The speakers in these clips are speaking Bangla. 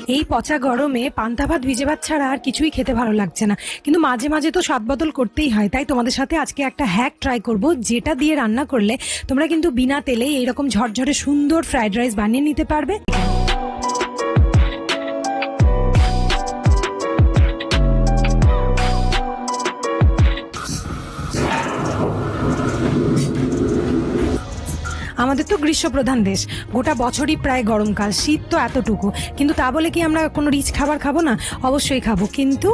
এই পচা গরমে পান্তা ভাত ভিজে ভাত ছাড়া আর কিছুই খেতে ভালো লাগছে না, কিন্তু মাঝে মাঝে তো স্বাদ বদল করতেই হয়। তাই তোমাদের সাথে আজকে একটা হ্যাক ট্রাই করব, যেটা দিয়ে রান্না করলে তোমরা কিন্তু বিনা তেলে এইরকম ঝরঝরে সুন্দর ফ্রাইড রাইস বানিয়ে নিতে পারবে। আমাদের তো গ্রীষ্মপ্রধান দেশ, গোটা বছরই প্রায় গরমকাল, শীত তো এতটুকু, কিন্তু তা বলে কি আমরা কোনো রিচ খাবার খাবো না? অবশ্যই খাবো, কিন্তু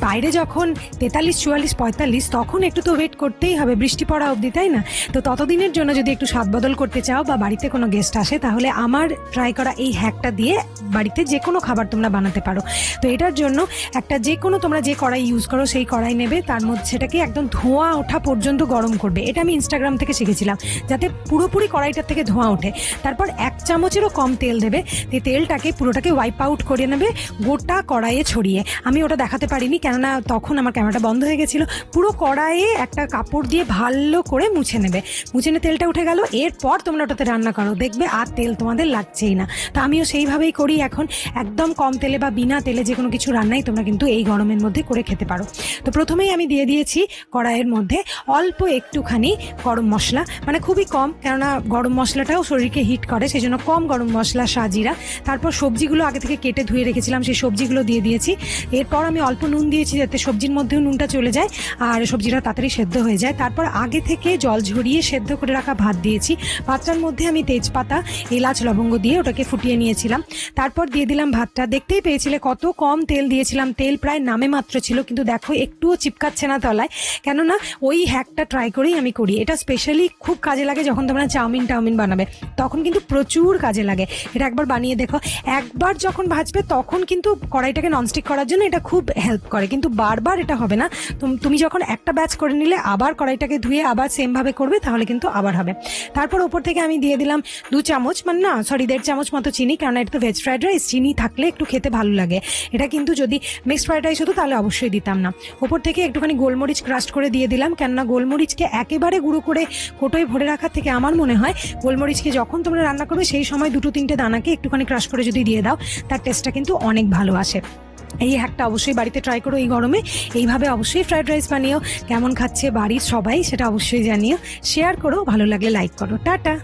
বাইরে যখন 43, 44, 45 তখন একটু তো ওয়েট করতেই হবে বৃষ্টি পড়া অবধি, তাই না? তো ততদিনের জন্য যদি একটু স্বাদ বদল করতে চাও বা বাড়িতে কোনো গেস্ট আসে, তাহলে আমার ট্রাই করা এই হ্যাকটা দিয়ে বাড়িতে যে কোনো খাবার তোমরা বানাতে পারো। তো এটার জন্য একটা যে কোনো তোমরা যে কড়াই ইউজ করো সেই কড়াই নেবে, তার মধ্যে সেটাকে একদম ধোঁয়া ওঠা পর্যন্ত গরম করবে। এটা আমি ইনস্টাগ্রাম থেকে শিখেছিলাম, যাতে পুরোপুরি কড়াইটার থেকে ধোঁয়া ওঠে। তারপর 1 চামচেরও কম তেল দেবে, এই তেলটাকে পুরোটাকে ওয়াইপ আউট করে নেবে গোটা কড়াইয়ে ছড়িয়ে। আমি ওটা দেখাতে পারিনি, কেননা তখন আমার ক্যামেরাটা বন্ধ হয়ে গেছিলো। পুরো কড়াইয়ে একটা কাপড় দিয়ে ভালো করে মুছে নেবে, মুছে নিয়ে তেলটা উঠে গেল। এরপর তোমরা ওটাতে রান্না করো, দেখবে আর তেল তোমাদের লাগছেই না। তো আমিও সেইভাবেই করি এখন, একদম কম তেলে বা বিনা তেলে যে কোনো কিছু রান্নাই তোমরা কিন্তু এই গরমের মধ্যে করে খেতে পারো। তো প্রথমেই আমি দিয়ে দিয়েছি কড়াইয়ের মধ্যে অল্প একটুখানি গরম মশলা, মানে খুবই কম, কেননা গরম মশলাটাও শরীরকে হিট করে, সেই জন্য কম গরম মশলা, সাজিরা। তারপর সবজিগুলো আগে থেকে কেটে ধুয়ে রেখেছিলাম, সেই সবজিগুলো দিয়ে দিয়েছি। এরপর আমি অল্প নুন দিয়েছি, যাতে সবজির মধ্যেও নুনটা চলে যায় আর সবজিটা তাড়াতাড়ি সেদ্ধ হয়ে যায়। তারপর আগে থেকে জল ঝরিয়ে সেদ্ধ করে রাখা ভাত দিয়েছি। ভাতটার মধ্যে আমি তেজপাতা, এলাচ, লবঙ্গ দিয়ে ওটাকে ফুটিয়ে নিয়েছিলাম। তারপর দিয়ে দিলাম ভাতটা। দেখতেই পেয়েছিলে কত কম তেল দিয়েছিলাম, তেল প্রায় নামে মাত্র ছিল, কিন্তু দেখো একটুও চিপকাচ্ছে না তলায়, কেননা ওই হ্যাকটা ট্রাই করেই আমি করি। এটা স্পেশালি খুব কাজে লাগে যখন তোমরা চাউমিন বানাবে, তখন কিন্তু প্রচুর কাজে লাগে। এটা একবার বানিয়ে দেখো। একবার যখন ভাজবে তখন কিন্তু কড়াইটাকে ননস্টিক করার জন্য এটা খুব হেল্প করে, কিন্তু বারবার এটা হবে না। তুমি যখন একটা ব্যাচ করে নিলে আবার কড়াইটাকে ধুয়ে আবার সেম ভাবে করবে, তাহলে কিন্তু আবার হবে। তারপর ওপর থেকে আমি দিয়ে দিলাম 2 চামচ, মানে না সরি 1.5 চামচ মতো চিনি, কারণ এটা তো ভেজ ফ্রাইড রাইস, চিনি থাকলে একটু খেতে ভালো লাগে। এটা কিন্তু যদি মিক্সড ফ্রাইড রাইস হতো তাহলে অবশ্যই দিতাম না। ওপর থেকে একটুখানি গোলমরিচ ক্রাস্ট করে দিয়ে দিলাম, কেননা গোলমরিচকে একেবারে গুঁড়ো করে কোটোয় ভরে রাখার থেকে আমার মনে হয় গোলমরিচকে যখন তোমরা রান্না করবে সেই সময় 2-3টে দানাকে একটুখানি ক্রাশ করে যদি দিয়ে দাও, তার টেস্টটা কিন্তু অনেক ভালো আসে। এই হ্যাকটা অবশ্যই বাড়িতে ট্রাই করো এই গরমে। এইভাবে অবশ্যই ফ্রাইড রাইস বানিও। কেমন খাচ্ছে বাড়ির সবাই সেটা অবশ্যই জানিও, শেয়ার করো, ভালো লাগলে লাইক করো। টাটা।